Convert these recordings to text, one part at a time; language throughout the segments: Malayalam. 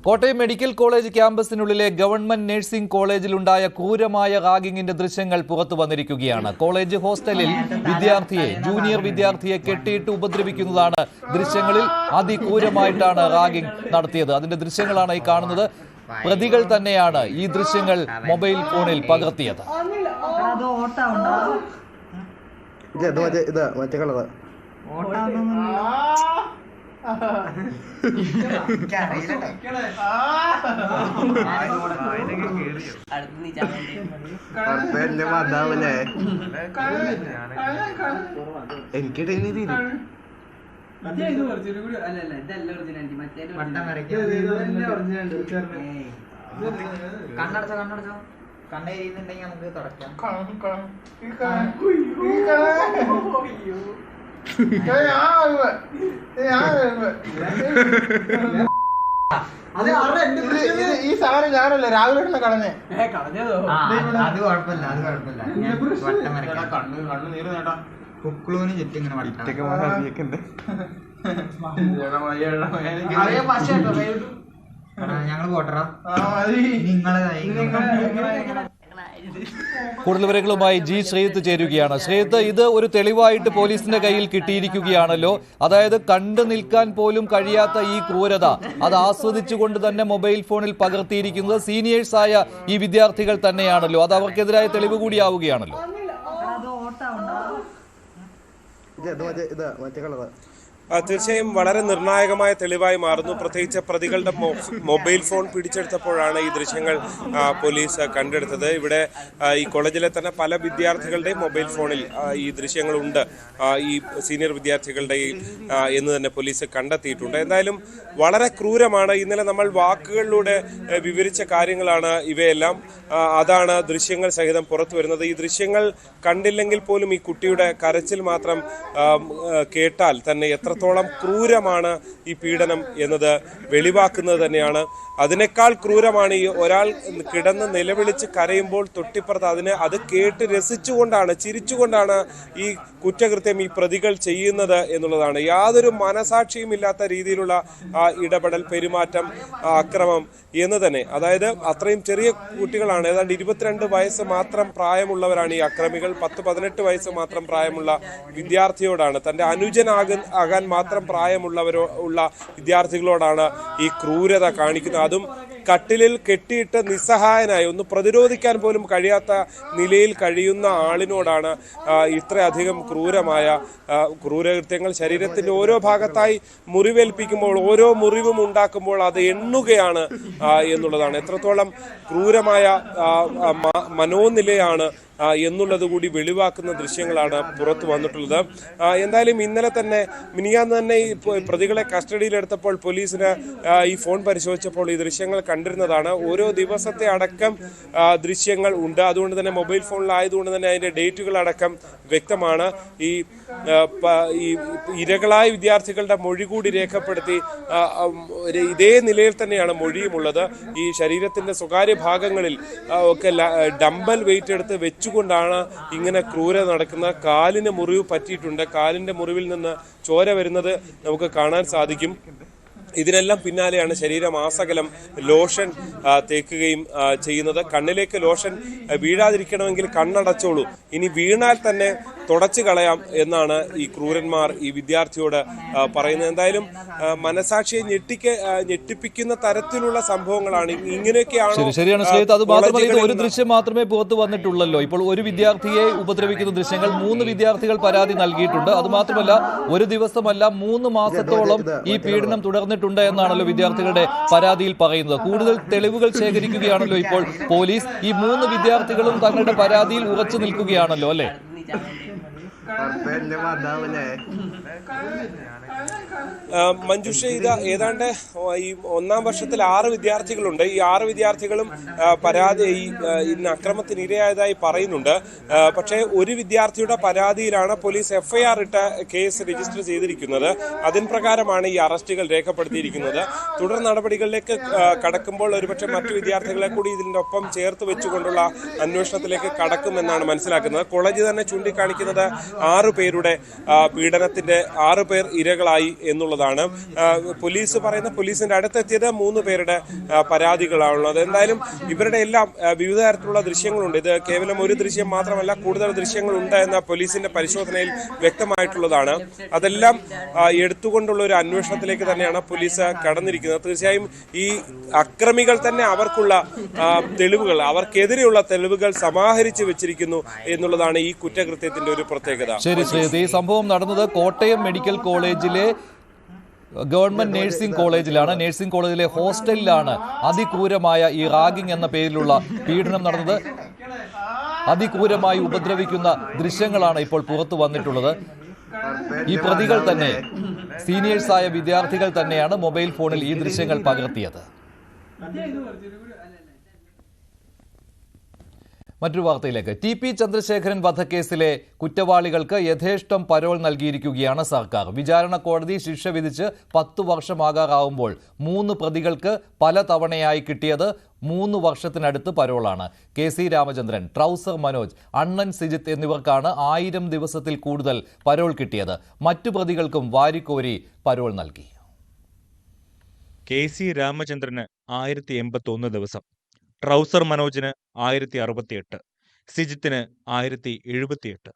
കോട്ടയം മെഡിക്കൽ കോളേജ് ക്യാമ്പസിനുള്ളിലെ ഗവൺമെന്റ് നഴ്സിംഗ് കോളേജിലുണ്ടായ ക്രൂരമായ റാഗിങ്ങിന്റെ ദൃശ്യങ്ങൾ പുറത്തു വന്നിരിക്കുകയാണ്. കോളേജ് ഹോസ്റ്റലിൽ ജൂനിയർ വിദ്യാർത്ഥിയെ കെട്ടിയിട്ട് ഉപദ്രവിക്കുന്നതാണ് ദൃശ്യങ്ങളിൽ. അതിക്രൂരമായിട്ടാണ് റാഗിംഗ് നടത്തിയത്. അതിന്റെ ദൃശ്യങ്ങളാണ് ഈ കാണുന്നത്. പ്രതികൾ തന്നെയാണ് ഈ ദൃശ്യങ്ങൾ മൊബൈൽ ഫോണിൽ പകർത്തിയത്. കണ്ണടച്ചോ കണ്ണേരിയുന്നുണ്ടെങ്കിൽ നമുക്ക് തുടക്കാം. ഈ സാധനം ഞാനല്ലേ രാവിലെ കളഞ്ഞേ. അത് കുഴപ്പമില്ല, കണ്ണു നീര് നേട്ടാ. കുക്കളൂന് ചുറ്റും ഇങ്ങനെ ഞങ്ങള് പോട്ടറാ കൂടുതൽ വിവരങ്ങളുമായി ജി ശ്രീജിത്ത് ചേരുകയാണ്. ശ്രീജിത്ത്, ഇത് ഒരു തെളിവായിട്ട് പോലീസിന്റെ കയ്യിൽ കിട്ടിയിരിക്കുകയാണല്ലോ. അതായത് കണ്ടു നിൽക്കാൻ പോലും കഴിയാത്ത ഈ ക്രൂരത അത് ആസ്വദിച്ചുകൊണ്ട് തന്നെ മൊബൈൽ ഫോണിൽ പകർത്തിയിരിക്കുന്നത് സീനിയേഴ്സായ ഈ വിദ്യാർത്ഥികൾ തന്നെയാണല്ലോ. അത് അവർക്കെതിരായ തെളിവ് കൂടിയാവുകയാണല്ലോ. തീർച്ചയായും വളരെ നിർണായകമായ തെളിവായി മാറുന്നു. പ്രത്യേകിച്ച് പ്രതികളുടെ മൊബൈൽ ഫോൺ പിടിച്ചെടുത്തപ്പോഴാണ് ഈ ദൃശ്യങ്ങൾ പോലീസ് കണ്ടെടുത്തത്. ഇവിടെ ഈ കോളേജിലെ തന്നെ പല വിദ്യാർത്ഥികളുടെയും മൊബൈൽ ഫോണിൽ ഈ ദൃശ്യങ്ങളുണ്ട്, ഈ സീനിയർ വിദ്യാർത്ഥികളുടെ എന്ന് തന്നെ പോലീസ് കണ്ടെത്തിയിട്ടുണ്ട്. എന്തായാലും വളരെ ക്രൂരമാണ്. ഇന്നലെ നമ്മൾ വാക്കുകളിലൂടെ വിവരിച്ച കാര്യങ്ങളാണ് ഇവയെല്ലാം. അതാണ് ദൃശ്യങ്ങൾ സഹിതം പുറത്തു വരുന്നത്. ഈ ദൃശ്യങ്ങൾ കണ്ടില്ലെങ്കിൽ പോലും ഈ കുട്ടിയുടെ കരച്ചിൽ മാത്രം കേട്ടാൽ തന്നെ എത്രത്തോളം ക്രൂരമാണ് ഈ പീഡനം എന്നത് വെളിവാക്കുന്നത് തന്നെയാണ്. അതിനേക്കാൾ ക്രൂരമാണ് ഈ ഒരാൾ കിടന്ന് നിലവിളിച്ച് കരയുമ്പോൾ തൊട്ടിപ്പുറത്ത് അത് കേട്ട് രസിച്ചുകൊണ്ടാണ്, ചിരിച്ചുകൊണ്ടാണ് ഈ കുറ്റകൃത്യം ഈ പ്രതികൾ ചെയ്യുന്നത് എന്നുള്ളതാണ്. യാതൊരു മനസാക്ഷിയും ഇല്ലാത്ത രീതിയിലുള്ള ഇടപെടൽ, പെരുമാറ്റം, അക്രമം എന്ന് തന്നെ. അതായത് അത്രയും ചെറിയ കുട്ടികളാണ്. ഏതാണ്ട് 22 വയസ്സ് മാത്രം പ്രായമുള്ളവരാണ് ഈ അക്രമികൾ. 10-18 വയസ്സ് മാത്രം പ്രായമുള്ള വിദ്യാർത്ഥിയോടാണ്, തൻ്റെ അനുജനാകാൻ മാത്രം ഉള്ള വിദ്യാർത്ഥികളോടാണ് ഈ ക്രൂരത കാണിക്കുന്നത്. അതും കട്ടിലിൽ കെട്ടിയിട്ട് നിസ്സഹായനായി ഒന്ന് പ്രതിരോധിക്കാൻ പോലും കഴിയാത്ത നിലയിൽ കഴിയുന്ന ആളിനോടാണ് ഇത്രയധികം ക്രൂരമായ ക്രൂരകൃത്യങ്ങൾ. ശരീരത്തിൻ്റെ ഓരോ ഭാഗത്തായി മുറിവേൽപ്പിക്കുമ്പോൾ, ഓരോ മുറിവും ഉണ്ടാക്കുമ്പോൾ അത് എണ്ണുകയാണ് എന്നുള്ളതാണ്. എത്രത്തോളം ക്രൂരമായ മനോനിലയാണ് എന്നുള്ളത് കൂടി വെളിവാക്കുന്ന ദൃശ്യങ്ങളാണ് പുറത്തു വന്നിട്ടുള്ളത്. എന്തായാലും ഇന്നലെ തന്നെ മിനിയാന്ന് തന്നെ ഈ പ്രതികളെ കസ്റ്റഡിയിലെടുത്തപ്പോൾ പോലീസിന് ഈ ഫോൺ പരിശോധിച്ചപ്പോൾ ഈ ദൃശ്യങ്ങൾ കണ്ടിരുന്നതാണ്. ഓരോ ദിവസത്തെ അടക്കം ദൃശ്യങ്ങൾ ഉണ്ട്. അതുകൊണ്ട് തന്നെ മൊബൈൽ ഫോണിലായതുകൊണ്ട് തന്നെ അതിൻ്റെ ഡേറ്റുകളടക്കം വ്യക്തമാണ്. ഈ ഇരകളായ വിദ്യാർത്ഥികളുടെ മൊഴി കൂടി രേഖപ്പെടുത്തി ഇതേ നിലയിൽ തന്നെയാണ് മൊഴിയുമുള്ളത്. ഈ ശരീരത്തിൻ്റെ സ്വകാര്യ ഭാഗങ്ങളിൽ ഒക്കെ ഡംബൽ വെയിറ്റ് എടുത്ത് വെച്ചുകൊണ്ടാണ് ഇങ്ങനെ ക്രൂരത നടക്കുന്നത്. കാലിന് മുറിവ് പറ്റിയിട്ടുണ്ട്. കാലിൻ്റെ മുറിവിൽ നിന്ന് ചോര വരുന്നത് നമുക്ക് കാണാൻ സാധിക്കും. ഇതിനെല്ലാം പിന്നാലെയാണ് ശരീരം ആസകലം ലോഷൻ തേക്കുകയും ചെയ്യുന്നത്. കണ്ണിലേക്ക് ലോഷൻ വീഴാതിരിക്കണമെങ്കിൽ കണ്ണടച്ചോളൂ, ഇനി വീണാൽ തന്നെ തുടച്ചു കളയാം എന്നാണ് ഈ ക്രൂരന്മാർ ഈ വിദ്യാർത്ഥിയോട് പറയുന്നത്. എന്തായാലും മനസാക്ഷിയെ ഞെട്ടിപ്പിക്കുന്ന തരത്തിലുള്ള സംഭവങ്ങളാണ്. ഇങ്ങനെയൊക്കെയാണ്. ശരിയാണ് ശ്രീജിത്ത്. അത് മാത്രമല്ല, ഇത് ഒരു ദൃശ്യം മാത്രമേ പുറത്തു വന്നിട്ടുള്ളല്ലോ. ഇപ്പോൾ ഒരു വിദ്യാർത്ഥിയെ ഉപദ്രവിക്കുന്ന ദൃശ്യങ്ങൾ 3 വിദ്യാർത്ഥികൾ പരാതി നൽകിയിട്ടുണ്ട്. അത് മാത്രമല്ല, ഒരു ദിവസമല്ല 3 മാസത്തോളം ഈ പീഡനം തുടർന്നിട്ടുണ്ട് എന്നാണല്ലോ വിദ്യാർത്ഥികളുടെ പരാതിയിൽ പറയുന്നത്. കൂടുതൽ തെളിവുകൾ ശേഖരിക്കുകയാണല്ലോ ഇപ്പോൾ പോലീസ്. ഈ 3 വിദ്യാർത്ഥികളും തങ്ങളുടെ പരാതിയിൽ ഉറച്ചു നിൽക്കുകയാണല്ലോ അല്ലേ? മഞ്ജുഷ, ഇത് ഏതാണ്ട് ഈ 1ാം വർഷത്തിൽ 6 വിദ്യാർത്ഥികളുണ്ട്. ഈ 6 വിദ്യാർത്ഥികളും ഇന്ന് അക്രമത്തിന് ഇരയായതായി പറയുന്നുണ്ട്. പക്ഷേ ഒരു വിദ്യാർത്ഥിയുടെ പരാതിയിലാണ് പോലീസ് FIR ഇട്ട കേസ് രജിസ്റ്റർ ചെയ്തിരിക്കുന്നത്. അതിന് പ്രകാരമാണ് ഈ അറസ്റ്റുകൾ രേഖപ്പെടുത്തിയിരിക്കുന്നത്. തുടർ നടപടികളിലേക്ക് കടക്കുമ്പോൾ ഒരുപക്ഷെ മറ്റു വിദ്യാർത്ഥികളെ കൂടി ഇതിൻ്റെ ഒപ്പം ചേർത്ത് വെച്ചുകൊണ്ടുള്ള അന്വേഷണത്തിലേക്ക് കടക്കുമെന്നാണ് മനസ്സിലാക്കുന്നത്. കോളേജ് തന്നെ ചൂണ്ടിക്കാണിക്കുന്നത് 6 പേരുടെ പീഡനത്തിന്റെ 6 പേർ ഇരകളാണ്. ദൃശ്യങ്ങളായി എന്നുള്ളതാണ് പോലീസ് പറയുന്ന. പോലീസിന്റെ അടുത്തെത്തിയത് 3 പേരുടെ പരാതികളാണുള്ളത്. എന്തായാലും ഇവരുടെ എല്ലാം വിവിധ തരത്തിലുള്ള ദൃശ്യങ്ങളുണ്ട്. ഇത് കേവലം ഒരു ദൃശ്യം മാത്രമല്ല, കൂടുതൽ ദൃശ്യങ്ങളുണ്ട് എന്ന പോലീസിന്റെ പരിശോധനയിൽ വ്യക്തമായിട്ടുള്ളതാണ്. അതെല്ലാം എടുത്തുകൊണ്ടുള്ള ഒരു അന്വേഷണത്തിലേക്ക് തന്നെയാണ് പോലീസ് കടന്നിരിക്കുന്നത്. തീർച്ചയായും ഈ അക്രമികൾ തന്നെ അവർക്കുള്ള തെളിവുകൾ, അവർക്കെതിരെയുള്ള തെളിവുകൾ സമാഹരിച്ചു വെച്ചിരിക്കുന്നു എന്നുള്ളതാണ് ഈ കുറ്റകൃത്യത്തിന്റെ ഒരു പ്രത്യേകത. ശരി ശ്രീജിത്ത്, ഈ സംഭവം നടന്നത് കോട്ടയം മെഡിക്കൽ കോളേജിലെ ഗവൺമെന്റ് നഴ്സിംഗ് കോളേജിലാണ്. നഴ്സിംഗ് കോളേജിലെ ഹോസ്റ്റലിലാണ് അതിക്രൂരമായ ഈ റാഗിംഗ് എന്ന പേരിലുള്ള പീഡനം നടന്നത്. അതിക്രൂരമായി ഉപദ്രവിക്കുന്ന ദൃശ്യങ്ങളാണ് ഇപ്പോൾ പുറത്തു വന്നിട്ടുള്ളത്. ഈ പ്രതികൾ തന്നെ, സീനിയേഴ്സായ വിദ്യാർത്ഥികൾ തന്നെയാണ് മൊബൈൽ ഫോണിൽ ഈ ദൃശ്യങ്ങൾ പകർത്തിയത്. മറ്റൊരു വാർത്തയിലേക്ക്. TP ചന്ദ്രശേഖരൻ വധക്കേസിലെ കുറ്റവാളികൾക്ക് യഥേഷ്ടം പരോൾ നൽകിയിരിക്കുകയാണ് സർക്കാർ. വിചാരണ കോടതി ശിക്ഷ വിധിച്ച് 10 വർഷമാകാറാവുമ്പോൾ 3 പ്രതികൾക്ക് പല തവണയായി കിട്ടിയത് 3 വർഷത്തിനടുത്ത് പരോളാണ്. KC രാമചന്ദ്രൻ, ട്രൗസർ മനോജ്, അണ്ണൻ സിജിത്ത് എന്നിവർക്കാണ് 1000 ദിവസത്തിൽ കൂടുതൽ പരോൾ കിട്ടിയത്. മറ്റു പ്രതികൾക്കും വാരിക്കോരി പരോൾ നൽകി. KC രാമചന്ദ്രന് 1081 ദിവസം, ട്രൗസർ മനോജിന് 1068, സിജിത്തിന് 1078.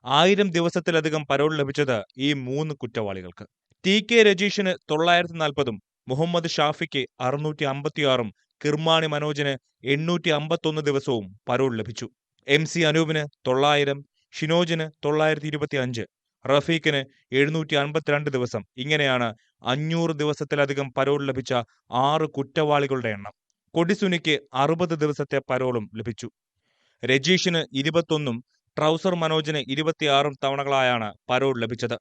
1000 ദിവസത്തിലധികം പരോൾ ലഭിച്ചത് ഈ 3 കുറ്റവാളികൾക്ക്. TK രജീഷിന് 940, മുഹമ്മദ് ഷാഫിക്ക് 656, കിർമാണി മനോജിന് 851 ദിവസവും പരോൾ ലഭിച്ചു. MC അനൂപിന് 900, ഷിനോജിന് 925, റഫീഖിന് 752 ദിവസം. ഇങ്ങനെയാണ് 500 ദിവസത്തിലധികം പരോൾ ലഭിച്ച 6 കുറ്റവാളികളുടെ എണ്ണം. കൊടിസുനിക്ക് 60 ദിവസത്തെ പരോളും ലഭിച്ചു. രജീഷിന് 21, ട്രൗസർ മനോജിന് 26 തവണകളായാണ് പരോൾ ലഭിച്ചത്.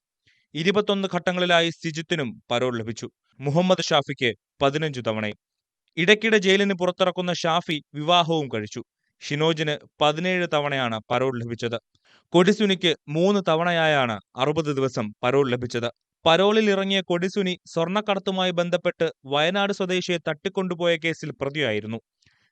21 ഘട്ടങ്ങളിലായി സിജിത്തിനും പരോൾ ലഭിച്ചു. മുഹമ്മദ് ഷാഫിക്ക് 15 തവണയും. ഇടയ്ക്കിടെ ജയിലിന് പുറത്തിറക്കുന്ന ഷാഫി വിവാഹവും കഴിച്ചു. ഷിനോജിന് 17 തവണയാണ് പരോൾ ലഭിച്ചത്. കൊടിസുനിക്ക് 3 തവണയായാണ് 60 ദിവസം പരോൾ ലഭിച്ചത്. പരോളിൽ ഇറങ്ങിയ കൊടിസുനി സ്വർണ്ണക്കടത്തുമായി ബന്ധപ്പെട്ട് വയനാട് സ്വദേശിയെ തട്ടിക്കൊണ്ടുപോയ കേസിൽ പ്രതിയായിരുന്നു.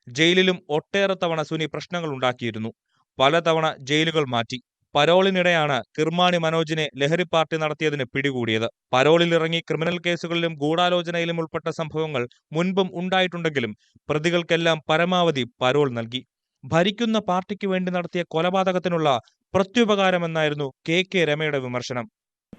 ജയിലിലും ഒട്ടേറെ തവണ സുനി പ്രശ്നങ്ങൾ ഉണ്ടാക്കിയിരുന്നു. പലതവണ ജയിലുകൾ മാറ്റി. പരോളിനിടെയാണ് കിർമാണി മനോജിനെ ലഹരി പാർട്ടി നടത്തിയതിന് പിടികൂടിയത്. പരോളിൽ ഇറങ്ങി ക്രിമിനൽ കേസുകളിലും ഗൂഢാലോചനയിലും ഉൾപ്പെട്ട സംഭവങ്ങൾ മുൻപും ഉണ്ടായിട്ടുണ്ടെങ്കിലും പ്രതികൾക്കെല്ലാം പരമാവധി പരോൾ നൽകി. ഭരിക്കുന്ന പാർട്ടിക്ക് വേണ്ടി നടത്തിയ കൊലപാതകത്തിനുള്ള പ്രത്യുപകാരമെന്നായിരുന്നു KK രമയുടെ വിമർശനം.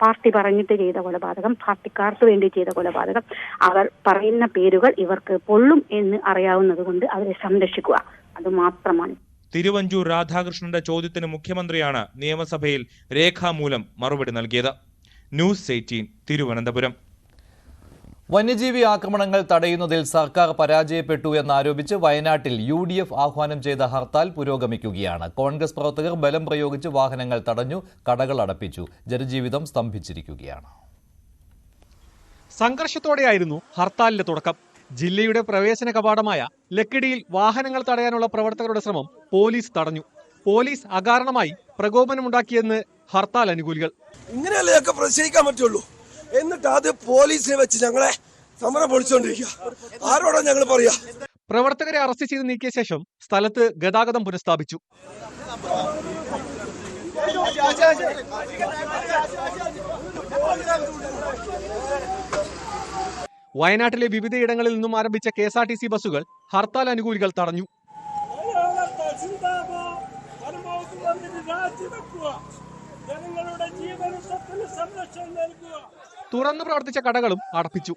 പാർട്ടി പറഞ്ഞിട്ട് ചെയ്ത കൊലപാതകം, പാർട്ടിക്കാർക്ക് വേണ്ടി ചെയ്ത കൊലപാതകം, അവർ പറയുന്ന പേരുകൾ ഇവർക്ക് പൊള്ളും എന്ന് അറിയാവുന്നത് കൊണ്ട് അവരെ സംരക്ഷിക്കുക, അത് മാത്രമാണ്. തിരുവഞ്ചൂർ രാധാകൃഷ്ണന്റെ ചോദ്യത്തിന് മുഖ്യമന്ത്രിയാണ് നിയമസഭയിൽ രേഖാമൂലം മറുപടി നൽകിയത്. ന്യൂസ് 18 തിരുവനന്തപുരം. വന്യജീവി ആക്രമണങ്ങൾ തടയുന്നതിൽ സർക്കാർ പരാജയപ്പെട്ടു എന്നാരോപിച്ച് വയനാട്ടിൽ UDF ആഹ്വാനം ചെയ്ത ഹർത്താൽ പുരോഗമിക്കുകയാണ്. കോൺഗ്രസ് പ്രവർത്തകർ ബലം പ്രയോഗിച്ച് വാഹനങ്ങൾ തടഞ്ഞു, കടകൾ അടപ്പിച്ചു. ജനജീവിതം സ്തംഭിച്ചിരിക്കുകയാണ്. സംഘർഷത്തോടെയായിരുന്നു ഹർത്താലിന്റെ തുടക്കം. ജില്ലയുടെ പ്രവേശന കവാടമായ ലക്കിടിയിൽ വാഹനങ്ങൾ തടയാനുള്ള പ്രവർത്തകരുടെ ശ്രമം പോലീസ് തടഞ്ഞു. പോലീസ് അകാരണമായി പ്രകോപനമുണ്ടാക്കിയെന്ന് ഹർത്താൽ അനുകൂലികൾ. ഇങ്ങനെയല്ലേ ഞങ്ങൾക്ക് പ്രതിഷേധിക്കാൻ പറ്റുള്ളൂ. എന്നിട്ട് അത് പോലീസിനെ വെച്ച് ഞങ്ങളെ സമരം പൊളിച്ചുകൊണ്ടിരിക്കുക. ആരോടാ ഞങ്ങൾ പറയാ? പ്രവർത്തകരെ അറസ്റ്റ് ചെയ്ത് നീക്കിയ ശേഷം സ്ഥലത്ത് ഗതാഗതം പുനഃസ്ഥാപിച്ചു. വയനാട്ടിലെ വിവിധയിടങ്ങളിൽ നിന്നും ആരംഭിച്ച KSRTC ബസ്സുകൾ ഹർത്താൽ അനുകൂലികൾ തടഞ്ഞു. തുറന്നു പ്രവർത്തിച്ച കടകളും അടപ്പിച്ചു.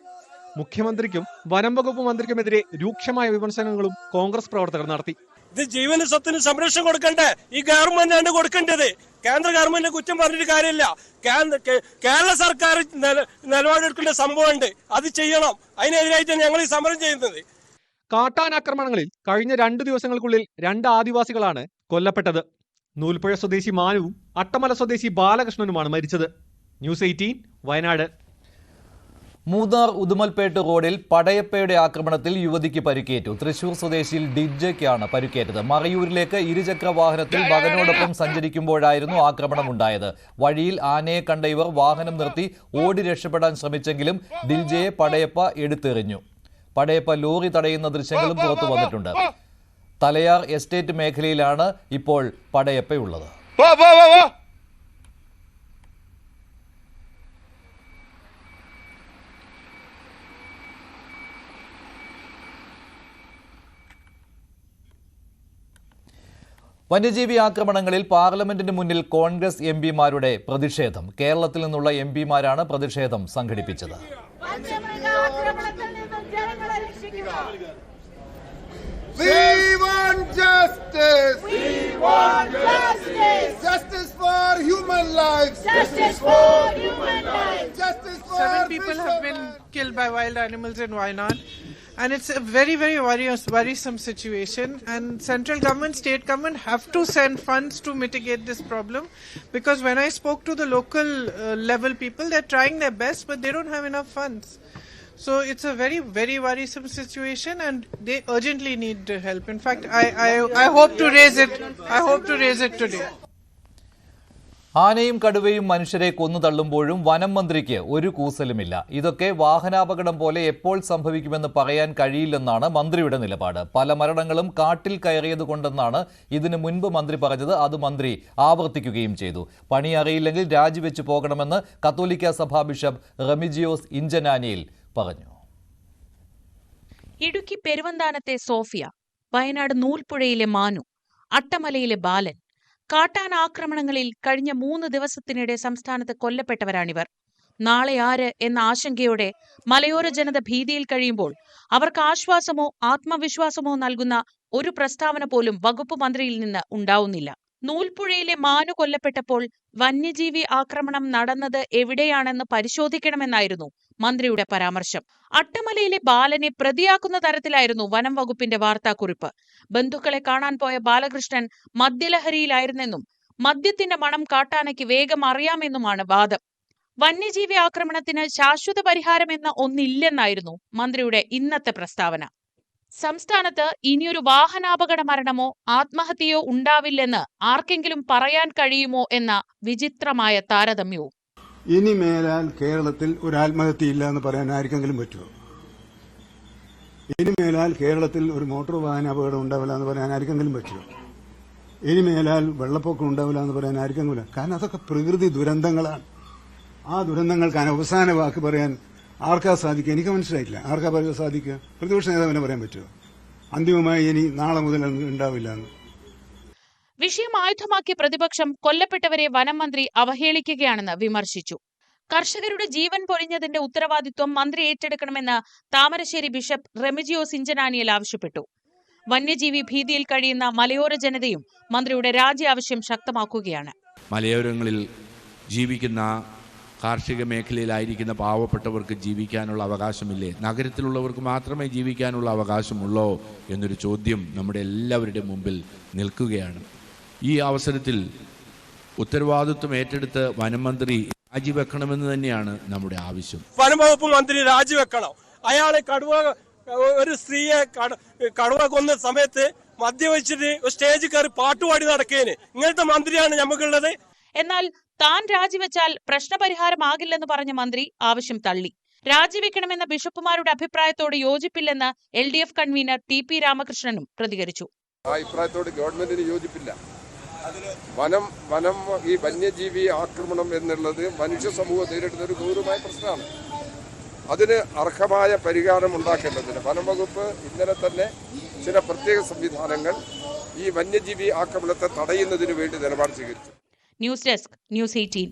മുഖ്യമന്ത്രിക്കും വനം വകുപ്പ് മന്ത്രിക്കുമെതിരെ രൂക്ഷമായ വിമർശനങ്ങളും കോൺഗ്രസ് പ്രവർത്തകർ നടത്തി. ഇത് ജീവന സ്വത്തിന് സംരക്ഷണം കൊടുക്കണ്ടേ? ഈ ഗവൺമെന്റാണ് കൊടുക്കേണ്ടത്. കേന്ദ്ര ഗവൺമെന്റിനെ കുറ്റം പറഞ്ഞിട്ട് കാര്യമില്ല. കേരള സർക്കാർ നിലപാടെടുക്കേണ്ട സംഭവമുണ്ട്, അത് ചെയ്യണം. അതിനെതിരായിട്ടാണ് ഞങ്ങൾ ഈ സമരം ചെയ്യുന്നത്. കാട്ടാനാക്രമണങ്ങളിൽ കഴിഞ്ഞ 2 ദിവസങ്ങൾക്കുള്ളിൽ 2 ആദിവാസികളാണ് കൊല്ലപ്പെട്ടത്. നൂൽപ്പുഴ സ്വദേശി മാനുവും അട്ടമല സ്വദേശി ബാലകൃഷ്ണനുമാണ് മരിച്ചത്. ന്യൂസ് 18 വയനാട്. മൂന്നാർ ഉദുമൽപേട്ട് റോഡിൽ പടയപ്പയുടെ ആക്രമണത്തിൽ യുവതിക്ക് പരിക്കേറ്റു. തൃശൂർ സ്വദേശിയിൽ ഡിജയ്ക്കാണ് പരിക്കേറ്റത്. മറയൂരിലേക്ക് ഇരുചക്ര വാഹനത്തിൽ മകനോടൊപ്പം സഞ്ചരിക്കുമ്പോഴായിരുന്നു ആക്രമണമുണ്ടായത്. വഴിയിൽ ആനയെ കണ്ട ഇവർ വാഹനം നിർത്തി ഓടി രക്ഷപ്പെടാൻ ശ്രമിച്ചെങ്കിലും ഡിൽജയെ പടയപ്പ എടുത്തെറിഞ്ഞു. പടയപ്പ ലോറി തടയുന്ന ദൃശ്യങ്ങളും പുറത്തു വന്നിട്ടുണ്ട്. തലയാർ എസ്റ്റേറ്റ് മേഖലയിലാണ് ഇപ്പോൾ പടയപ്പയുള്ളത്. വന്യജീവി ആക്രമണങ്ങളിൽ പാർലമെന്റിന് മുന്നിൽ കോൺഗ്രസ് എംപിമാരുടെ പ്രതിഷേധം. കേരളത്തിൽ നിന്നുള്ള എംപിമാരാണ് പ്രതിഷേധം സംഘടിപ്പിച്ചത്. We want justice. We want justice. Justice for human lives. Justice for human lives. Justice for 7 people have been killed by wild animals in Wayanad. And it's a very, very worrisome situation. And central government, state government have to send funds to mitigate this problem. Because when I spoke to the local level people, they're trying their best, but they don't have enough funds. So it's a very, very worrisome situation, and they urgently need help. In fact, I hope to raise it. I hope to raise it today. ആനയും കടുവയും മനുഷ്യരെ കൊന്നു തള്ളുമ്പോഴും വനം മന്ത്രിക്ക് ഒരു കൂസലുമില്ല. ഇതൊക്കെ വാഹനാപകടം പോലെ എപ്പോൾ സംഭവിക്കുമെന്ന് പറയാൻ കഴിയില്ലെന്നാണ് മന്ത്രിയുടെ നിലപാട്. പല മരണങ്ങളും കാട്ടിൽ കയറിയതുകൊണ്ടെന്നാണ് ഇതിനു മുൻപ് മന്ത്രി പറഞ്ഞത്. അത് മന്ത്രി ആവർത്തിക്കുകയും ചെയ്തു. പണി അറിയില്ലെങ്കിൽ രാജിവെച്ചു പോകണമെന്ന് കത്തോലിക്ക സഭാ ബിഷപ്പ് റെമിജിയോസ് ഇഞ്ചനാനിയിൽ പറഞ്ഞു. ഇടുക്കി പെരുവന്താനത്തെ സോഫിയ, വയനാട് നൂൽപ്പുഴയിലെ മാനു, അട്ടമലയിലെ ബാലൻ, കാട്ടാന ആക്രമണങ്ങളിൽ കഴിഞ്ഞ 3 ദിവസത്തിനിടെ സംസ്ഥാനത്ത് കൊല്ലപ്പെട്ടവരാണിവർ. നാളെ ആര് എന്ന ആശങ്കയോടെ മലയോര ജനത ഭീതിയിൽ കഴിയുമ്പോൾ അവർക്ക് ആശ്വാസമോ ആത്മവിശ്വാസമോ നൽകുന്ന ഒരു പ്രസ്താവന പോലും വകുപ്പ് മന്ത്രിയിൽ നിന്ന് ഉണ്ടാവുന്നില്ല. നൂൽപ്പുഴയിലെ മാനു കൊല്ലപ്പെട്ടപ്പോൾ വന്യജീവി ആക്രമണം നടന്നത് എവിടെയാണെന്ന് പരിശോധിക്കണമെന്നായിരുന്നു മന്ത്രിയുടെ പരാമർശം. അട്ടമലയിലെ ബാലനെ പ്രതിയാക്കുന്ന തരത്തിലായിരുന്നു വനം വകുപ്പിന്റെ വാർത്താക്കുറിപ്പ്. ബന്ധുക്കളെ കാണാൻ പോയ ബാലകൃഷ്ണൻ മദ്യലഹരിയിലായിരുന്നെന്നും മദ്യത്തിന്റെ മണം കാട്ടാനയ്ക്ക് വേഗം അറിയാമെന്നുമാണ് വാദം. വന്യജീവി ആക്രമണത്തിന് ശാശ്വത പരിഹാരമെന്ന ഒന്നില്ലെന്നായിരുന്നു മന്ത്രിയുടെ ഇന്നത്തെ പ്രസ്താവന. സംസ്ഥാനത്ത് ഇനിയൊരു വാഹനാപകട മരണമോ ആത്മഹത്യയോ ഉണ്ടാവില്ലെന്ന് ആർക്കെങ്കിലും പറയാൻ കഴിയുമോ എന്ന വിചിത്രമായ താരതമ്യവും. ഇനി മേലാൽ കേരളത്തിൽ ഒരു ആത്മഹത്യയില്ല എന്ന് പറയാൻ ആർക്കെങ്കിലും പറ്റുമോ? ഇനി മേലാൽ കേരളത്തിൽ ഒരു മോട്ടോർ വാഹന അപകടം ഉണ്ടാവില്ല എന്ന് പറയാൻ ആർക്കെങ്കിലും പറ്റുമോ? ഇനി മേലാൽ വെള്ളപ്പൊക്കം ഉണ്ടാവില്ല എന്ന് പറയാൻ ആർക്കെങ്കിലും? കാരണം അതൊക്കെ പ്രകൃതി ദുരന്തങ്ങളാണ്. ആ ദുരന്തങ്ങൾക്ക് അവസാന വാക്ക് പറയാൻ ആർക്കാ സാധിക്കുക? എനിക്ക് മനസ്സിലായില്ല. ആർക്കാ പറയാൻ സാധിക്കുക? പ്രതിപക്ഷ നേതാവിനെ പറയാൻ പറ്റുമോ അന്തിമമായി ഇനി നാളെ മുതൽ ഉണ്ടാവില്ല എന്ന്? വിഷയം ആയുധമാക്കിയ പ്രതിപക്ഷം കൊല്ലപ്പെട്ടവരെ വനം മന്ത്രി അവഹേളിക്കുകയാണെന്ന് വിമർശിച്ചു. കർഷകരുടെ ജീവൻ പൊലിഞ്ഞതിന്റെ ഉത്തരവാദിത്വം മന്ത്രി ഏറ്റെടുക്കണമെന്ന് താമരശ്ശേരി ബിഷപ്പ് റെമിജിയോസ് ഇഞ്ചനാനിയിൽ ആവശ്യപ്പെട്ടു. വന്യജീവി ഭീതിയിൽ കഴിയുന്ന മലയോര ജനതയും മന്ത്രിയുടെ രാജി ആവശ്യം ശക്തമാക്കുകയാണ്. മലയോരങ്ങളിൽ ജീവിക്കുന്ന കാർഷിക മേഖലയിലായിരിക്കുന്ന പാവപ്പെട്ടവർക്ക് ജീവിക്കാനുള്ള അവകാശമില്ലേ? നഗരത്തിലുള്ളവർക്ക് മാത്രമേ ജീവിക്കാനുള്ള അവകാശമുള്ളോ എന്നൊരു ചോദ്യം നമ്മുടെ എല്ലാവരുടെ മുമ്പിൽ നിൽക്കുകയാണ്. ഈ അവസരത്തിൽ ഉത്തരവാദിത്വം ഏറ്റെടുത്ത് വനം മന്ത്രി രാജിവെക്കണമെന്ന് തന്നെയാണ് നമ്മുടെ ആവശ്യം. വനംവകുപ്പ് മന്ത്രി രാജിവെക്കണം. അയാളെ ഒരു സ്ത്രീയെ കടുവ കൊന്ന സമയത്ത് മദ്യവെച്ചിട്ട് സ്റ്റേജിൽ കയറി പാട്ടുപാടി നടക്കേന്. ഇങ്ങനത്തെ മന്ത്രിയാണ് നമുക്കുള്ളത്. എന്നാൽ താൻ രാജിവെച്ചാൽ പ്രശ്നപരിഹാരമാകില്ലെന്ന് പറഞ്ഞ മന്ത്രി ആവശ്യം തള്ളി. രാജിവെക്കണമെന്ന ബിഷപ്പുമാരുടെ അഭിപ്രായത്തോട് യോജിപ്പില്ലെന്ന് LDF കൺവീനർ TP രാമകൃഷ്ണനും പ്രതികരിച്ചു. ആ അഭിപ്രായത്തോട് ഗവൺമെന്റിന് യോജിപ്പില്ല. ഈ വന്യജീവി ആക്രമണം എന്നുള്ളത് മനുഷ്യ സമൂഹം നേരിടുന്ന ഒരു ഗൗരവമായ പ്രശ്നമാണ്. അതിന് അർഹമായ പരിഹാരം ഉണ്ടാക്കേണ്ടതിന് വനം വകുപ്പ് ഇന്നലെ തന്നെ ചില പ്രത്യേക സംവിധാനങ്ങൾ ഈ വന്യജീവി ആക്രമണത്തെ തടയുന്നതിന് വേണ്ടി നിലപാട് സ്വീകരിച്ചു. News desk, news 18.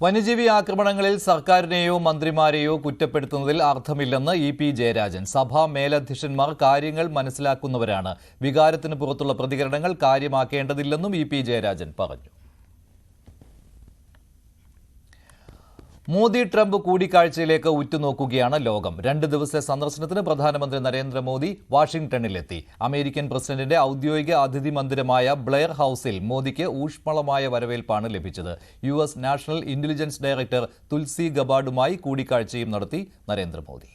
വന്യജീവി ആക്രമണങ്ങളിൽ സർക്കാരിനെയോ മന്ത്രിമാരെയോ കുറ്റപ്പെടുത്തുന്നതിൽ അർത്ഥമില്ലെന്ന് EP ജയരാജൻ. സഭാ മേലധ്യക്ഷന്മാർ കാര്യങ്ങൾ മനസ്സിലാക്കുന്നവരാണ്. വികാരത്തിന് പുറത്തുള്ള പ്രതികരണങ്ങൾ കാര്യമാക്കേണ്ടതില്ലെന്നും EP ജയരാജൻ പറഞ്ഞു. മോദി ട്രംപ് കൂടിക്കാഴ്ചയിലേക്ക് ഉറ്റുനോക്കുകയാണ് ലോകം. 2 ദിവസത്തെ സന്ദർശനത്തിന് പ്രധാനമന്ത്രി നരേന്ദ്രമോദി വാഷിംഗ്ടണിലെത്തി. അമേരിക്കൻ പ്രസിഡന്റിന്റെ ഔദ്യോഗിക അതിഥി മന്ദിരമായ ബ്ലെയർ ഹൌസിൽ മോദിക്ക് ഊഷ്മളമായ വരവേൽപ്പാണ് ലഭിച്ചത്. US നാഷണൽ ഇന്റലിജൻസ് ഡയറക്ടർ തുൽസി ഗബാർഡുമായി കൂടിക്കാഴ്ചയും നടത്തി നരേന്ദ്രമോദി.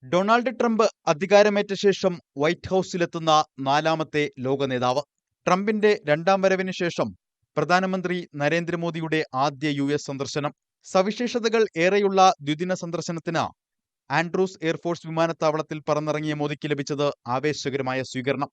ഡൊണാൾഡ് ട്രംപ് അധികാരമേറ്റ ശേഷം വൈറ്റ് ഹൌസിലെത്തുന്ന 4ാമത്തെ ലോക നേതാവ്. ട്രംപിന്റെ 2ാം വരവിന് ശേഷം പ്രധാനമന്ത്രി നരേന്ദ്രമോദിയുടെ ആദ്യ US സന്ദർശനം. സവിശേഷതകൾ ഏറെയുള്ള ദ്വിദിന സന്ദർശനത്തിന് ആൻഡ്രൂസ് എയർഫോഴ്സ് വിമാനത്താവളത്തിൽ പറന്നിറങ്ങിയ മോദിക്ക് ലഭിച്ചത് ആവേശകരമായ സ്വീകരണം.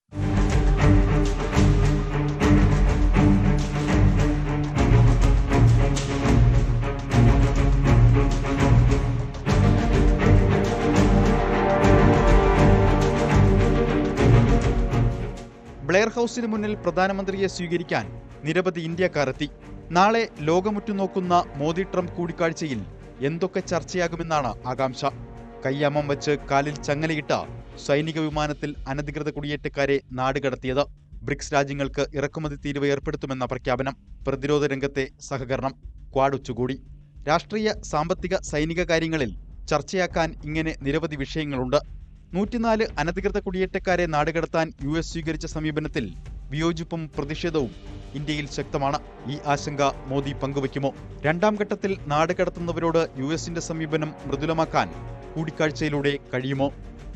ബ്ലെയർ ഹൌസിന് മുന്നിൽ പ്രധാനമന്ത്രിയെ സ്വീകരിക്കാൻ നിരവധി ഇന്ത്യക്കാർ എത്തി. നാളെ ലോകമുറ്റുനോക്കുന്ന മോദി ട്രംപ് കൂടിക്കാഴ്ചയിൽ എന്തൊക്കെ ചർച്ചയാകുമെന്നാണ് ആകാംക്ഷ. കയ്യാമം വെച്ച് കാലിൽ ചങ്ങലയിട്ട സൈനിക വിമാനത്തിൽ അനധികൃത കുടിയേറ്റക്കാരെ നാടുകടത്തിയത്, ബ്രിക്സ് രാജ്യങ്ങൾക്ക് ഇറക്കുമതി തീരുവ ഏർപ്പെടുത്തുമെന്ന പ്രഖ്യാപനം, പ്രതിരോധ രംഗത്തെ സഹകരണം, ക്വാഡ് ഉച്ചകോടി. രാഷ്ട്രീയ, സാമ്പത്തിക, സൈനിക കാര്യങ്ങളിൽ ചർച്ചയാക്കാൻ ഇങ്ങനെ നിരവധി വിഷയങ്ങളുണ്ട്. 104 അനധികൃത കുടിയേറ്റക്കാരെ നാടുകടത്താൻ US സ്വീകരിച്ച സമീപനത്തിൽ വിയോജിപ്പും പ്രതിഷേധവും ഇന്ത്യയിൽ ശക്തമാണ്. ഈ ആശങ്ക മോദി പങ്കുവയ്ക്കുമോ? രണ്ടാം ഘട്ടത്തിൽ നാടുകടത്തുന്നവരോട് USന്റെ സമീപനം മൃദുലമാക്കാൻ കൂടിക്കാഴ്ചയിലൂടെ കഴിയുമോ?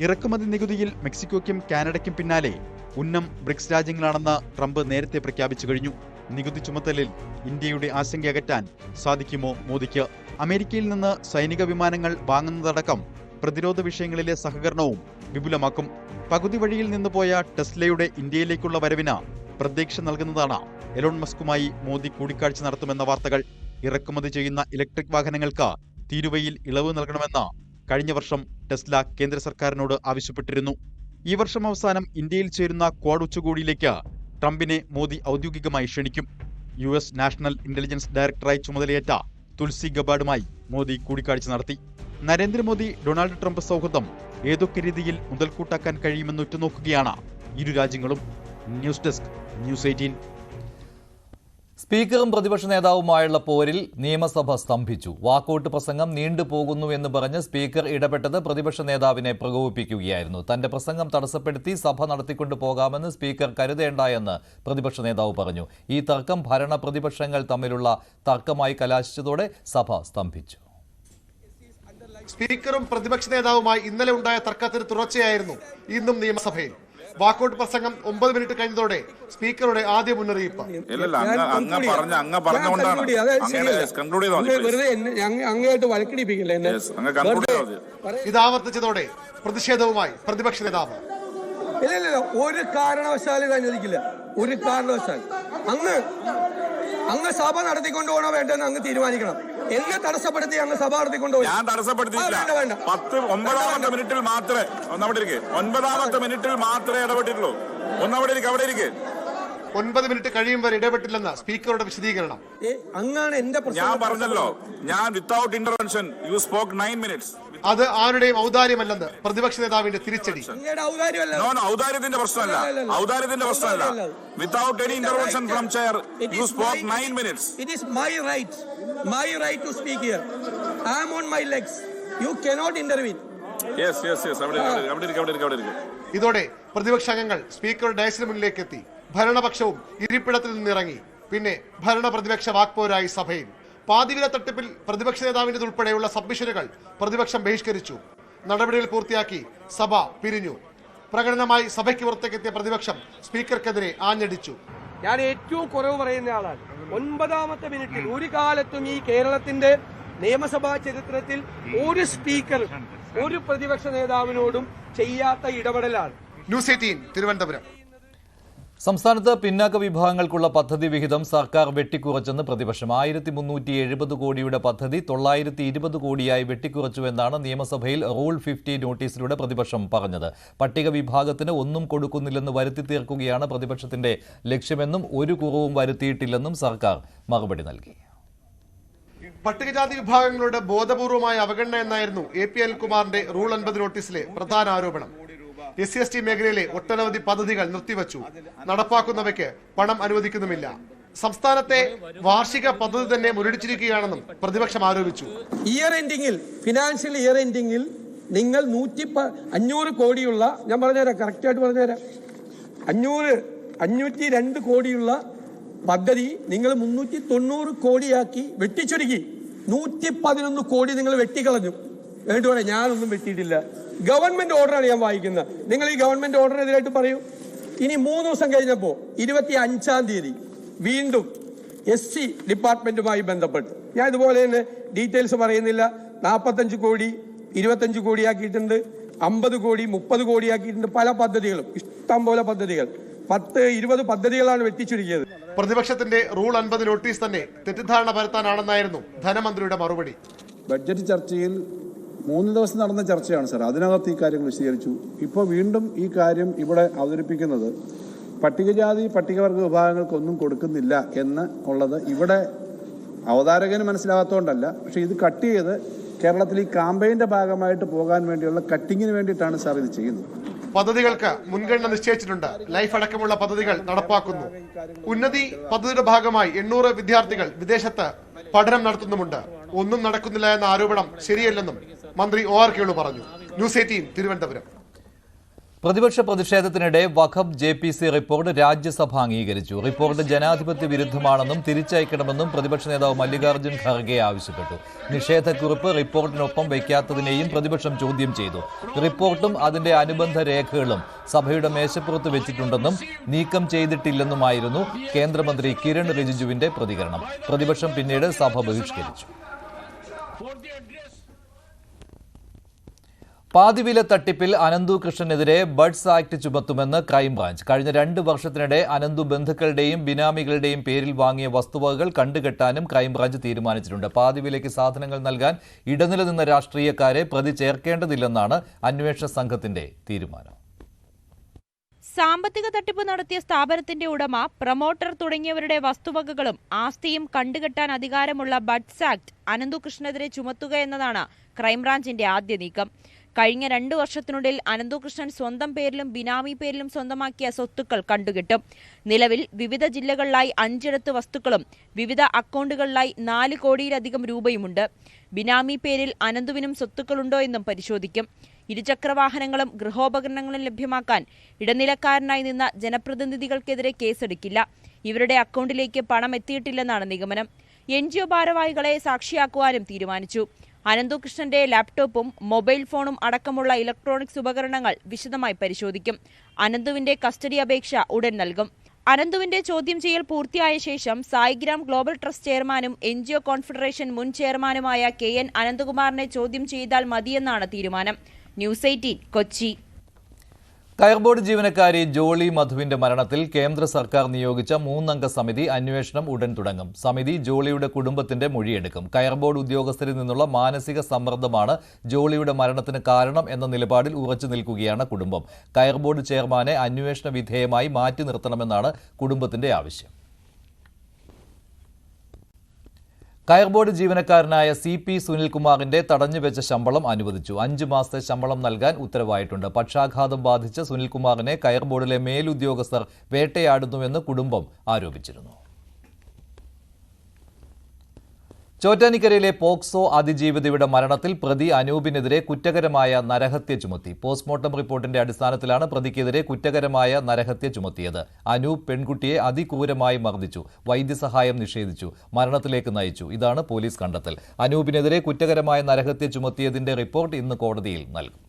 ഇറക്കുമതി നികുതിയിൽ മെക്സിക്കോയ്ക്കും കാനഡയ്ക്കും പിന്നാലെ ഉന്നം ബ്രിക്സ് രാജ്യങ്ങളാണെന്ന് ട്രംപ് നേരത്തെ പ്രഖ്യാപിച്ചു കഴിഞ്ഞു. നികുതി ചുമത്തലിൽ ഇന്ത്യയുടെ ആശങ്ക അകറ്റാൻ സാധിക്കുമോ മോദിക്ക്? അമേരിക്കയിൽ നിന്ന് സൈനിക വിമാനങ്ങൾ വാങ്ങുന്നതടക്കം പ്രതിരോധ വിഷയങ്ങളിലെ സഹകരണവും വിപുലമാക്കും. പകുതി വഴിയിൽ നിന്ന് പോയ ടെസ്ലയുടെ ഇന്ത്യയിലേക്കുള്ള വരവിന് പ്രതീക്ഷ നൽകുന്നതാണ് എലോൺ മസ്കുമായി മോദി കൂടിക്കാഴ്ച നടത്തുമെന്ന വാർത്തകൾ. ഇറക്കുമതി ചെയ്യുന്ന ഇലക്ട്രിക് വാഹനങ്ങൾക്ക് തീരുവയിൽ ഇളവ് നൽകണമെന്ന് കഴിഞ്ഞ വർഷം ടെസ്ല കേന്ദ്ര സർക്കാരിനോട് ആവശ്യപ്പെട്ടിരുന്നു. ഈ വർഷം അവസാനം ഇന്ത്യയിൽ ചേരുന്ന ക്വാഡ് ഉച്ചകോടിയിലേക്ക് ട്രംപിനെ മോദി ഔദ്യോഗികമായി ക്ഷണിക്കും. US നാഷണൽ ഇന്റലിജൻസ് ഡയറക്ടറായി ചുമതലയേറ്റ തുൾസി ഗബാർഡുമായി മോദി കൂടിക്കാഴ്ച നടത്തി. നരേന്ദ്രമോദി ഡൊണാൾഡ് ട്രംപ് സൗഹൃദം ഏതൊക്കെ രീതിയിൽ മുതൽക്കൂട്ടാക്കാൻ കഴിയുമെന്ന് ഉറ്റുനോക്കുകയാണ് ഇരു രാജ്യങ്ങളും. News desk, news 18. സ്പീക്കറും പ്രതിപക്ഷ നേതാവുമായുള്ള പോരിൽ നിയമസഭ സ്തംഭിച്ചു. വാക്കൌട്ട് പ്രസംഗം നീണ്ടുപോകുന്നു എന്ന് പറഞ്ഞ് സ്പീക്കർ ഇടപെട്ടത് പ്രതിപക്ഷ നേതാവിനെ പ്രകോപിപ്പിക്കുകയായിരുന്നു. തന്റെ പ്രസംഗം തടസ്സപ്പെടുത്തി സഭ നടത്തിക്കൊണ്ടു പോകാമെന്ന് സ്പീക്കർ കരുതേണ്ട എന്ന് പ്രതിപക്ഷ നേതാവ് പറഞ്ഞു. ഈ തർക്കം ഭരണ പ്രതിപക്ഷങ്ങൾ തമ്മിലുള്ള തർക്കമായി കലാശിച്ചതോടെ സഭ സ്തംഭിച്ചു. സ്പീക്കറും പ്രതിപക്ഷ നേതാവുമായി ഇന്നലെ ഉണ്ടായ തർക്കത്തിന് തുടർച്ചയായിരുന്നു ഇന്നും നിയമസഭയിൽ. വാക്കൌട്ട് പ്രസംഗം 9 മിനിറ്റ് കഴിഞ്ഞതോടെ സ്പീക്കറുടെ ആദ്യ മുന്നറിയിപ്പ്. ഇത് ആവർത്തിച്ചതോടെ പ്രതിഷേധവുമായി പ്രതിപക്ഷ നേതാവ്. ഒരു കാരണവശാലും അനുവദിക്കില്ല. ഒരു കാരണവശാൽ അങ്ങ് സഭ നടത്തിക്കൊണ്ടുപോകണോ വേണ്ടെന്ന് അങ്ങ് തീരുമാനിക്കണം. എന്നെ തടസ്സപ്പെടുത്തി അങ്ങ് സഭ നടത്തിക്കൊണ്ടുപോയി. ഞാൻ തടസ്സപ്പെടുത്തിയില്ല. 9ാമത്തെ മിനിറ്റിൽ മാത്രമേ 9ാമത്തെ മിനിറ്റിൽ മാത്രമേ ഇടപെട്ടിട്ടുള്ളൂ. അവിടെ ഇരിക്കെ 9 മിനിറ്റ് കഴിയും വരെ ഇടപെട്ടില്ലെന്ന സ്പീക്കറുടെ വിശദീകരണം. അങ്ങാണ് എന്റെ ഞാൻ പറഞ്ഞല്ലോ, ഞാൻ without intervention U spoke 9 minutes. അത് ആരുടെയും ഔദാര്യമല്ലെന്ന് പ്രതിപക്ഷ നേതാവിന്റെ തിരിച്ചടി. ഔദാര്യത്തിന്റെ പ്രശ്നമല്ല. Without any intervention from chair U spoke 9 minutes. It is my right to speak here. I am on my legs. You cannot intervene. Yes. അവിടെ ഇരിക്കെ. ഇതോടെ പ്രതിപക്ഷ അംഗങ്ങൾ സ്പീക്കറുടെ ഡയസിന് മുന്നിലേക്ക് എത്തി. ഭരണപക്ഷവും ഇരിപ്പിടത്തിൽ നിന്നിറങ്ങി. പിന്നെ ഭരണ പ്രതിപക്ഷ വാക്പോരായി സഭയിൽ. പാതിവില തട്ടിപ്പിൽ പ്രതിപക്ഷ നേതാവിൻ്റെതുൾപ്പെടെയുള്ള സബ്മിഷനുകൾ പ്രതിപക്ഷം ബഹിഷ്കരിച്ചു. നടപടികൾ പൂർത്തിയാക്കി സഭ പിരിഞ്ഞു. പ്രകടനമായി സഭയ്ക്ക് പുറത്തേക്കെത്തിയ പ്രതിപക്ഷം സ്പീക്കർക്കെതിരെ ആഞ്ഞടിച്ചു. ഞാൻ ഏറ്റവും കുറവ് പറയുന്ന ആളാണ്. 9ാമത്തെ മിനിറ്റിൽ ഒരു കാലത്തും ഈ കേരളത്തിന്റെ നിയമസഭാ ചരിത്രത്തിൽ ഒരു സ്പീക്കർ ഒരു പ്രതിപക്ഷ നേതാവിനോടും ചെയ്യാത്ത ഇടപെടലാണ്. ന്യൂസ് 18 തിരുവനന്തപുരം. സംസ്ഥാനത്ത് പിന്നാക്ക വിഭാഗങ്ങൾക്കുള്ള പദ്ധതി വിഹിതം സർക്കാർ വെട്ടിക്കുറച്ചെന്ന് പ്രതിപക്ഷം. 1370 കോടിയുടെ പദ്ധതി 920 കോടിയായി വെട്ടിക്കുറച്ചുവെന്നാണ് നിയമസഭയിൽ റൂൾ 50 നോട്ടീസിലൂടെ പ്രതിപക്ഷം പറഞ്ഞത്. പട്ടിക വിഭാഗത്തിന് ഒന്നും കൊടുക്കുന്നില്ലെന്ന് വരുത്തി തീർക്കുകയാണ് പ്രതിപക്ഷത്തിന്റെ ലക്ഷ്യമെന്നും ഒരു കുറവും വരുത്തിയിട്ടില്ലെന്നും സർക്കാർ മറുപടി നൽകി. പട്ടികജാതി വിഭാഗങ്ങളുടെ ബോധപൂർവമായ അവഗണന എന്നായിരുന്നു AP അനിൽകുമാറിന്റെ റൂൾ 50 നോട്ടീസിലെ പ്രധാന ആരോപണം. SC/ST മേഖലയിലെ ഒട്ടനവധി പദ്ധതികൾ നിർത്തിവച്ചു. നടപ്പാക്കുന്നവയ്ക്ക് പണം അനുവദിക്കുന്നുമില്ല. സംസ്ഥാനത്തെ വാർഷിക പദ്ധതി തന്നെ മുരടിച്ചിരിക്കുകയാണെന്നും പ്രതിപക്ഷം ആരോപിച്ചു. ഫിനാൻഷ്യൽ ഇയർ എൻഡിങ്ങിൽ നിങ്ങൾ 500 കോടിയുള്ള, ഞാൻ പറഞ്ഞുതരാം, കറക്റ്റായിട്ട് പറഞ്ഞുതരാം, 502 കോടിയുള്ള പദ്ധതി നിങ്ങൾ 390 കോടിയാക്കി വെട്ടിച്ചുരുക്കി. 111 കോടി നിങ്ങൾ വെട്ടിക്കളഞ്ഞു. വേണ്ടുപോലെ ഞാനൊന്നും വെട്ടിയിട്ടില്ല. ഗവൺമെന്റ് ഓർഡറാണ് ഞാൻ വായിക്കുന്നത്. നിങ്ങൾ ഈ ഗവൺമെന്റ് ഓർഡറിനെതിരായിട്ട് പറയൂ. ഇനി 3 ദിവസം കഴിഞ്ഞപ്പോൾ 25-ാം തീയതി വീണ്ടും SC ഡിപ്പാർട്ട്മെന്റുമായി ബന്ധപ്പെട്ട്, ഞാൻ ഇതുപോലെ തന്നെ ഡീറ്റെയിൽസ് പറയുന്നില്ല, 45 കോടി 25 കോടിയാക്കിയിട്ടുണ്ട്, 50 കോടി 30 കോടിയാക്കിയിട്ടുണ്ട്. പല പദ്ധതികളും, ഇഷ്ടം പോലെ പദ്ധതികൾ, 10-20 പദ്ധതികളാണ് വെട്ടിച്ചുരുക്കിയത്. പ്രതിപക്ഷത്തിന്റെ റൂൾ 50 നോട്ടീസ് തന്നെ തെറ്റിദ്ധാരണ പരത്താനാണെന്നായിരുന്നു ധനമന്ത്രിയുടെ മറുപടി. ബഡ്ജറ്റ് ചർച്ചയിൽ 3 ദിവസം നടന്ന ചർച്ചയാണ് സാർ. അതിനകത്ത് ഈ കാര്യങ്ങൾ വിശദീകരിച്ചു. ഇപ്പോൾ വീണ്ടും ഈ കാര്യം ഇവിടെ അവതരിപ്പിക്കുന്നത് പട്ടികജാതി പട്ടികവർഗ വിഭാഗങ്ങൾക്കൊന്നും കൊടുക്കുന്നില്ല എന്ന് ഉള്ളത് ഇവിടെ അവതാരകന് മനസ്സിലാകാത്തതുകൊണ്ടല്ല. പക്ഷേ ഇത് കട്ട് ചെയ്ത് കേരളത്തിൽ ഈ കാമ്പയിൻ്റെ ഭാഗമായിട്ട് പോകാൻ വേണ്ടിയുള്ള കട്ടിങ്ങിന് വേണ്ടിയിട്ടാണ് സാർ ഇത് ചെയ്യുന്നത്. പദ്ധതികൾക്ക് മുൻഗണന നിശ്ചയിച്ചിട്ടുണ്ട്. ലൈഫ് അടക്കമുള്ള പദ്ധതികൾ നടപ്പാക്കുന്നു. ഉന്നതി പദ്ധതിയുടെ ഭാഗമായി 800 വിദ്യാർത്ഥികൾ വിദേശത്ത് പഠനം നടത്തുന്നുമുണ്ട്. ഒന്നും നടക്കുന്നില്ല എന്ന ആരോപണം ശരിയല്ലെന്നും മന്ത്രി OR കേളു പറഞ്ഞു. ന്യൂസ് 18 തിരുവനന്തപുരം. പ്രതിപക്ഷ പ്രതിഷേധത്തിനിടെ വഖഫ് JPC റിപ്പോർട്ട് രാജ്യസഭ അംഗീകരിച്ചു. റിപ്പോർട്ട് ജനാധിപത്യ വിരുദ്ധമാണെന്നും തിരിച്ചയക്കണമെന്നും പ്രതിപക്ഷ നേതാവ് മല്ലികാർജ്ജുൻ ഖർഗെ ആവശ്യപ്പെട്ടു. നിഷേധക്കുറിപ്പ് റിപ്പോർട്ടിനൊപ്പം വയ്ക്കാത്തതിനെയും പ്രതിപക്ഷം ചോദ്യം ചെയ്തു. റിപ്പോർട്ടും അതിന്റെ അനുബന്ധ രേഖകളും സഭയുടെ മേശപ്പുറത്ത് വെച്ചിട്ടുണ്ടെന്നും നീക്കം ചെയ്തിട്ടില്ലെന്നുമായിരുന്നു കേന്ദ്രമന്ത്രി കിരൺ റിജിജുവിന്റെ പ്രതികരണം. പ്രതിപക്ഷം പിന്നീട് സഭ ബഹിഷ്കരിച്ചു. പാതിവില തട്ടിപ്പിൽ അനന്തു കൃഷ്ണനെതിരെ ബഡ്സ് ആക്ട് ചുമത്തുമെന്ന് ക്രൈംബ്രാഞ്ച്. കഴിഞ്ഞ 2 വർഷത്തിനിടെ അനന്തു ബന്ധുക്കളുടെയും ബിനാമികളുടെയും പേരിൽ വാങ്ങിയ വസ്തുവകകൾ കണ്ടുകെട്ടാനും ക്രൈംബ്രാഞ്ച് തീരുമാനിച്ചിട്ടുണ്ട്. പാതിവിലയ്ക്ക് സാധനങ്ങൾ നൽകാൻ ഇടനില നിന്ന രാഷ്ട്രീയക്കാരെ പ്രതി ചേർക്കേണ്ടതില്ലെന്നാണ് അന്വേഷണ സംഘത്തിന്റെ തീരുമാനം. സാമ്പത്തിക തട്ടിപ്പ് നടത്തിയ സ്ഥാപനത്തിന്റെ ഉടമ, പ്രൊമോട്ടർ തുടങ്ങിയവരുടെ വസ്തുവകകളും ആസ്തിയും കണ്ടുകെട്ടാൻ അധികാരമുള്ള ബഡ്സ് ആക്ട് അനന്തുകൃഷ്ണനെതിരെ ചുമത്തുക എന്നതാണ് ക്രൈംബ്രാഞ്ചിന്റെ ആദ്യ നീക്കം. കഴിഞ്ഞ 2 വർഷത്തിനുള്ളിൽ അനന്തുകൃഷ്ണൻ സ്വന്തം പേരിലും ബിനാമി പേരിലും സ്വന്തമാക്കിയ സ്വത്തുക്കൾ കണ്ടുകെട്ടും. നിലവിൽ വിവിധ ജില്ലകളിലായി 5 വസ്തുക്കളും വിവിധ അക്കൗണ്ടുകളിലായി 4 കോടിയിലധികം രൂപയുമുണ്ട്. ബിനാമി പേരിൽ അനന്തുവിനും സ്വത്തുക്കളുണ്ടോ എന്നും പരിശോധിക്കും. ഇരുചക്രവാഹനങ്ങളും ഗൃഹോപകരണങ്ങളും ലഭ്യമാക്കാൻ ഇടനിലക്കാരനായി നിന്ന ജനപ്രതിനിധികൾക്കെതിരെ കേസെടുക്കില്ല. ഇവരുടെ അക്കൗണ്ടിലേക്ക് പണം എത്തിയിട്ടില്ലെന്നാണ് നിഗമനം. NGO ഭാരവാഹികളെ സാക്ഷിയാക്കുവാനും തീരുമാനിച്ചു. അനന്തുകൃഷ്ണന്റെ ലാപ്ടോപ്പും മൊബൈൽ ഫോണും അടക്കമുള്ള ഇലക്ട്രോണിക്സ് ഉപകരണങ്ങൾ വിശദമായി പരിശോധിക്കും. അനന്തുവിന്റെ കസ്റ്റഡി അപേക്ഷ ഉടൻ നൽകും. അനന്തുവിന്റെ ചോദ്യം ചെയ്യൽ പൂർത്തിയായ ശേഷം സായിഗ്രാം ഗ്ലോബൽ ട്രസ്റ്റ് ചെയർമാനും NGO കോൺഫെഡറേഷൻ മുൻ ചെയർമാനുമായ KN അനന്തകുമാറിനെ ചോദ്യം ചെയ്താൽ മതിയെന്നാണ് തീരുമാനം. ന്യൂസ് 18 കൊച്ചി. കയർ ബോർഡ് ജീവനക്കാരി ജോളി മധുവിന്റെ മരണത്തിൽ കേന്ദ്ര സർക്കാർ നിയോഗിച്ച 3-അംഗ സമിതി അന്വേഷണം ഉടൻ തുടങ്ങും. സമിതി ജോളിയുടെ കുടുംബത്തിന്റെ മൊഴിയെടുക്കും. കയർ ബോർഡ് ഉദ്യോഗസ്ഥരിൽ നിന്നുള്ള മാനസിക സമ്മർദ്ദമാണ് ജോളിയുടെ മരണത്തിന് കാരണം എന്ന നിലപാടിൽ ഉറച്ചു നിൽക്കുകയാണ് കുടുംബം. കയർ ബോർഡ് ചെയർമാനെ അന്വേഷണ വിധേയമായി മാറ്റി നിർത്തണമെന്നാണ് കുടുംബത്തിന്റെ ആവശ്യം. കയർ ബോർഡ് ജീവനക്കാരനായ CP സുനിൽകുമാറിന്റെ തടഞ്ഞുവെച്ച ശമ്പളം അനുവദിച്ചു. 5 മാസത്തെ ശമ്പളം നൽകാൻ ഉത്തരവായിട്ടുണ്ട്. പക്ഷാഘാതം ബാധിച്ച സുനിൽകുമാറിനെ കയർ ബോർഡിലെ മേലുദ്യോഗസ്ഥർ വേട്ടയാടുന്നുവെന്ന് കുടുംബം ആരോപിച്ചിരുന്നു. ചോറ്റാനിക്കരയിലെ പോക്സോ അതിജീവിതയുടെ മരണത്തിൽ പ്രതി അനൂപിനെതിരെ കുറ്റകരമായ നരഹത്യ ചുമത്തി. പോസ്റ്റ്മോർട്ടം റിപ്പോർട്ടിന്റെ അടിസ്ഥാനത്തിലാണ് പ്രതിക്കെതിരെ കുറ്റകരമായ നരഹത്യ ചുമത്തിയത്. അനൂപ് പെൺകുട്ടിയെ അതിക്രൂരമായി മർദ്ദിച്ചു, വൈദ്യസഹായം നിഷേധിച്ചു, മരണത്തിലേക്ക് നയിച്ചു. ഇതാണ് പോലീസ് കണ്ടെത്തൽ. അനൂപിനെതിരെ കുറ്റകരമായ നരഹത്യ ചുമത്തിയതിന്റെ റിപ്പോർട്ട് ഇന്ന് കോടതിയിൽ നൽകും.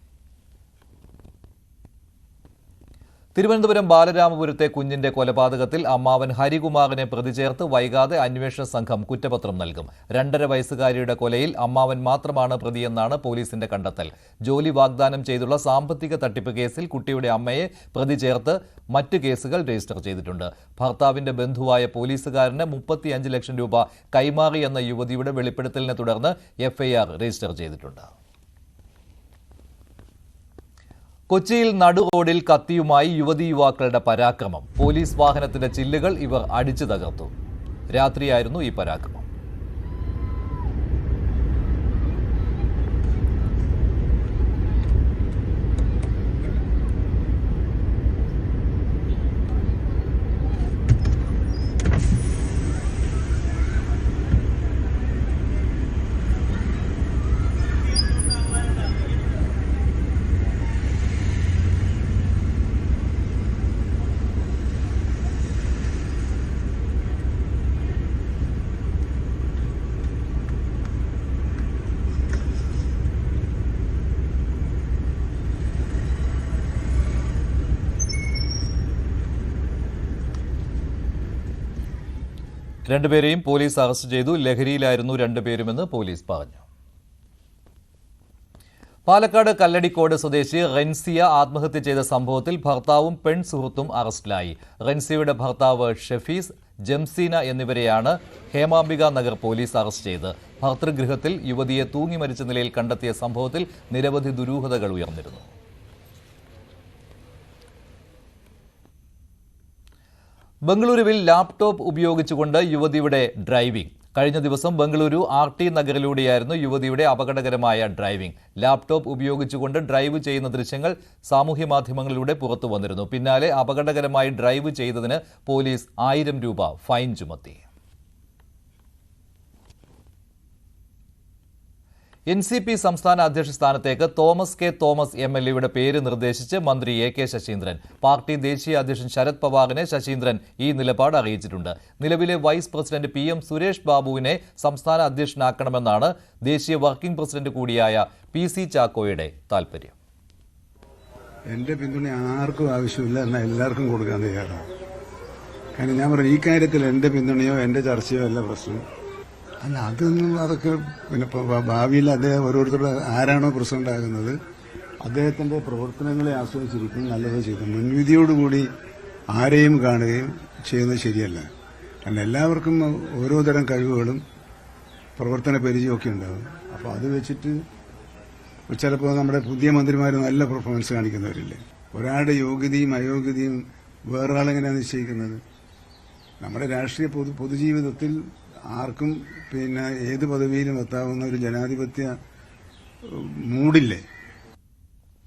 തിരുവനന്തപുരം ബാലരാമപുരത്തെ കുഞ്ഞിന്റെ കൊലപാതകത്തിൽ അമ്മാവൻ ഹരികുമാറിനെ പ്രതി ചേർത്ത് വൈകാതെ അന്വേഷണ സംഘം കുറ്റപത്രം നൽകും. 2.5 വയസ്സുകാരിയുടെ കൊലയിൽ അമ്മാവൻ മാത്രമാണ് പ്രതിയെന്നാണ് പോലീസിന്റെ കണ്ടെത്തൽ. ജോലി വാഗ്ദാനം ചെയ്തുള്ള സാമ്പത്തിക തട്ടിപ്പ് കേസിൽ കുട്ടിയുടെ അമ്മയെ പ്രതി ചേർത്ത് മറ്റ് കേസുകൾ രജിസ്റ്റർ ചെയ്തിട്ടുണ്ട്. ഭർത്താവിന്റെ ബന്ധുവായ പോലീസുകാരന് 35 ലക്ഷം രൂപ കൈമാറിയെന്ന യുവതിയുടെ വെളിപ്പെടുത്തലിനെ തുടർന്ന് FIR രജിസ്റ്റർ ചെയ്തിട്ടുണ്ട്. കൊച്ചിയിൽ നടു റോഡിൽ കത്തിയുമായി യുവതീ-യുവാക്കളുടെ പരാക്രമം. പോലീസ് വാഹനത്തിന്റെ ചില്ലുകൾ ഇവർ അടിച്ചു തകർത്തു. രാത്രിയായിരുന്നു ഈ പരാക്രമം. രണ്ടുപേരെയും പോലീസ് അറസ്റ്റ് ചെയ്തു. ലഹരിയിലായിരുന്നു രണ്ടുപേരുമെന്ന് പോലീസ് പറഞ്ഞു. പാലക്കാട് കല്ലടിക്കോട് സ്വദേശി റെൻസിയ ആത്മഹത്യ ചെയ്ത സംഭവത്തിൽ ഭർത്താവും പെൺ സുഹൃത്തും അറസ്റ്റിലായി. റെൻസിയയുടെ ഭർത്താവ് ഷെഫീസ്, ജംസീന എന്നിവരെയാണ് ഹേമാംബിക നഗർ പോലീസ് അറസ്റ്റ് ചെയ്തത്. ഭർതൃഗൃഹത്തിൽ യുവതിയെ തൂങ്ങി മരിച്ച നിലയിൽ കണ്ടെത്തിയ സംഭവത്തിൽ നിരവധി ദുരൂഹതകൾ ഉയർന്നിരുന്നു. ബംഗളൂരുവിൽ ലാപ്ടോപ്പ് ഉപയോഗിച്ചുകൊണ്ട് യുവതിയുടെ ഡ്രൈവിംഗ്. കഴിഞ്ഞ ദിവസം ബംഗളൂരു RT നഗറിലൂടെയായിരുന്നു യുവതിയുടെ അപകടകരമായ ഡ്രൈവിംഗ്. ലാപ്ടോപ്പ് ഉപയോഗിച്ചുകൊണ്ട് ഡ്രൈവ് ചെയ്യുന്ന ദൃശ്യങ്ങൾ സാമൂഹ്യ മാധ്യമങ്ങളിലൂടെ പുറത്തു വന്നിരുന്നു. പിന്നാലെ അപകടകരമായി ഡ്രൈവ് ചെയ്തതിന് പോലീസ് 1000 രൂപ ഫൈൻ ചുമത്തി. NCP സംസ്ഥാന അധ്യക്ഷ സ്ഥാനത്തേക്ക് തോമസ് കെ തോമസ് MLAയുടെ പേര് നിർദ്ദേശിച്ച് മന്ത്രി AK ശശീന്ദ്രൻ. പാർട്ടി ദേശീയ അധ്യക്ഷൻ ശരത് പവാറിനെ ശശീന്ദ്രൻ ഈ നിലപാട് അറിയിച്ചിട്ടുണ്ട്. നിലവിലെ വൈസ് പ്രസിഡന്റ് PM സുരേഷ് ബാബുവിനെ സംസ്ഥാന അധ്യക്ഷനാക്കണമെന്നാണ് ദേശീയ വർക്കിംഗ് പ്രസിഡന്റ് കൂടിയായ PC ചാക്കോയുടെ താൽപര്യം. എന്റെ പിന്തുണ ആർക്കും ആവശ്യമില്ല, എന്നാൽ എല്ലാവർക്കും കൊടുക്കാൻ തയ്യാറാണ്. കാരണം ഞാൻ പറഞ്ഞു, ഈ കാര്യത്തിൽ എന്റെ പിന്തുണയോ എന്റെ ചർച്ചയോ അല്ല പ്രശ്നം. അല്ല, അതൊക്കെ പിന്നെ ഭാവിയിൽ അദ്ദേഹം ഓരോരുത്തരുടെ ആരാണോ പ്രസിഡന്റ് ആകുന്നത് അദ്ദേഹത്തിന്റെ പ്രവർത്തനങ്ങളെ ആശ്രയിച്ചിരിക്കും നല്ലത് ചെയ്തു. മുൻവിധിയോടുകൂടി ആരെയും കാണുകയും ചെയ്യുന്നത് ശരിയല്ല. കാരണം എല്ലാവർക്കും ഓരോ തരം കഴിവുകളും പ്രവർത്തന പരിചയമൊക്കെ ഉണ്ടാകും. അപ്പോൾ അത് വെച്ചിട്ട് ചിലപ്പോൾ നമ്മുടെ പുതിയ മന്ത്രിമാർ നല്ല പെർഫോമൻസ് കാണിക്കുന്നവരില്ലേ. ഒരാളുടെ യോഗ്യതയും അയോഗ്യതയും വേറൊരാളെങ്ങനെയാണ് നിശ്ചയിക്കുന്നത്? നമ്മുടെ രാഷ്ട്രീയ പൊതുജീവിതത്തിൽ ആർക്കും പിന്നെ ഏത് പദവിയിലും എത്താവുന്ന ഒരു ജനാധിപത്യ മൂഡില്ലേ?